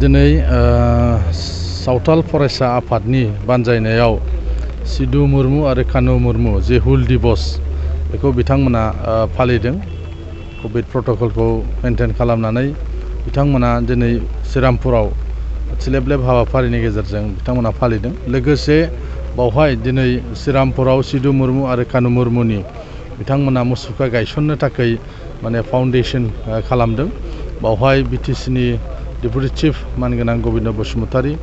दिनै सावथाल फरायसा आफादनि बानजायनायाव सिदु मुर्मु आरो कानु मुर्मु जे हुल दिबस बेखौ बिथांमोना फालिदों। कभिड प्रट'कलखौ मेनटेन खालामनानै बिथांमोना दिनै श्रीरामपुराव सिलेब्लेब हाबाफारिनि गेजेरजों बिथांमोना फालिदों। लोगोसे बावहाय दिनै श्रीरामपुराव सिदु मुर्मु आरो कानु मुर्मुनि बिथांमोना मुसुखा गायसननो थाखाय माने फाउन्डेसन खालामदों। बावहाय बिटिसिनि डेपुटि चिफ मानगोनां गबिन्द बसुमतारी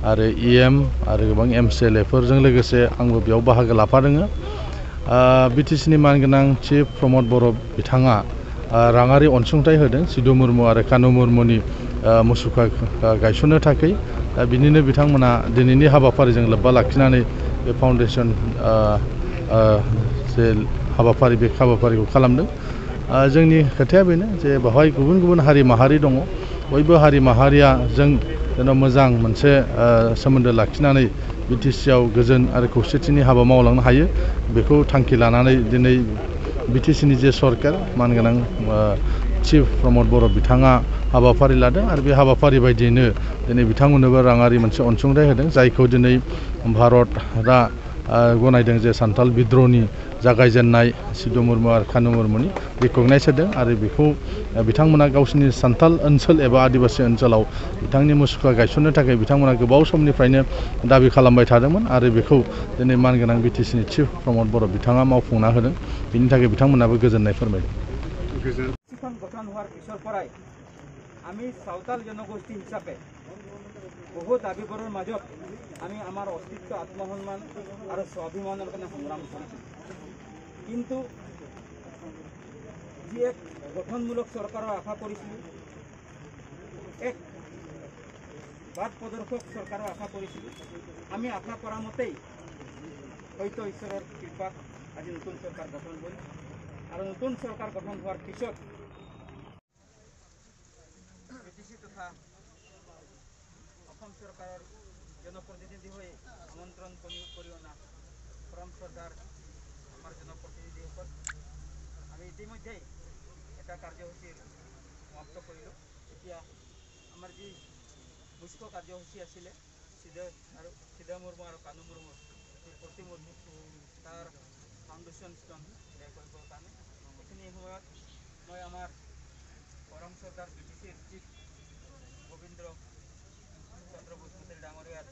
आरो इएम आरो गोबां एमसिएलएफोरजों लोगोसे आंबो बेयाव बाहागो लाफादों। बिटिसिनि मानगोनां चिफ प्रमद बर' बिथाङा राङारि अनसुंथाइ होदों सिदु मुर्मु आरो कानु मुर्मुनि मुसुखा गायसननो थाखाय। बिनिनो बिथांमोना दिनैनि हाबाफारिजों लोब्बा लाखिनानै बे फाउन्डेसन जे हाबाफारि बे हाबाफारिखौ खालामदों। जोंनि खोथाया बेनो जे बेवहाय गुबुन गुबुन हारि माहारि दङ। बयबो हारि माहारिया जों जेन' मोजां मोनसे सोमोन्दो लाखिनानै बिटिसिआव गोजोन आरो खौसेथिनि हाबा मावलांनो हायो बेखौ थांखि लानानै दिनै बिटिसिनि जे सरकार मानगोनां चिफ प्रमद बर' बिथाङा हाबाफारि लादों आरो बे हाबाफारि बायदियैनो दिनै बिथांमोननोबो राङारि मोनसे अनसुंथाइ होदों, जायखौ दिनै भारतआ गनायदों जे सान्थाल बिद्र'हनि जागायजेननाय सिदु मुर्मु आरो कानु मुर्मुनि रिकगनाइज होदों आरो बेखौ बिथांमोना गावसिनि सान्थाल ओनसोल एबा आदिबासि ओनसोलाव बिथांनि मुसुखा गायसननो थाखाय बिथांमोना गोबाव समनिफ्रायनो दाबि खालामबाय थादोंमोन आरो बेखौ दिनै मानगोनां बिटिसिनि चिफ प्रमद बर' बिथाङा मावफुंना होदों। बिनि थाखाय बिथांमोनाबो गोजोननाय फोरमायदों। गঠন হওয়ার পিছর পৰাই আমি সাঁওতাল জনগোষ্ঠী হিচাপে বহু দাবীবোৰৰ মাজত আমি আমাৰ অস্তিত্ব, আত্মসন্মান আৰু স্বাভিমানৰ কাৰণে সংগ্ৰাম কৰিছোঁ। কিন্তু যি এক গঠনমূলক চৰকাৰৰ আশা কৰিছিলোঁ, এক বাট প্ৰদৰ্শক চৰকাৰৰ আশা কৰিছিলোঁ, আমি আশা কৰা মতেই হয়তো ঈশ্বৰৰ কৃপাত আজি নতুন চৰকাৰ গঠন হ'ল আৰু নতুন চৰকাৰ গঠন হোৱাৰ পিছত বিটিসি তথা অসম চৰকাৰৰ জনপ্ৰতিনিধি হৈ আমন্ত্ৰণ কৰি অনা অসম চৰকাৰ আমাৰ জনপ্ৰতিনিধিসকল আমি ইতিমধ্যেই এটা কাৰ্যসূচীৰ সমাপ্ত কৰিলোঁ। এতিয়া আমাৰ যি মুখ্য কাৰ্যসূচী আছিলে সিদু মুৰ্মু আৰু কানু মুৰ্মুৰ যি প্ৰতিমূৰ্তি তাৰ ফাউণ্ডেশ্যন ষ্টন কৰিবৰ কাৰণে এইখিনি সময়ত মই আমাৰ অসম চৰকাৰ বিটিচিৰ চিফ গোবিন্দ চন্দ্ৰ বসুমতাৰী ডাঙৰীয়াৰ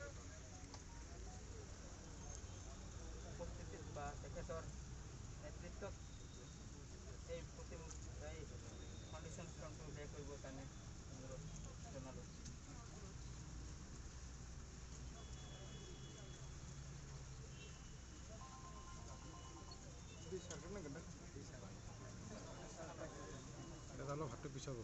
উপস্থিতিত বা তেখেতৰ নেতৃত্বত এই ফাউণ্ডেশ্যন ষ্টনটো কৰিবৰ কাৰণে অনুৰোধ জনালোঁ। ভাতটো পিছাব।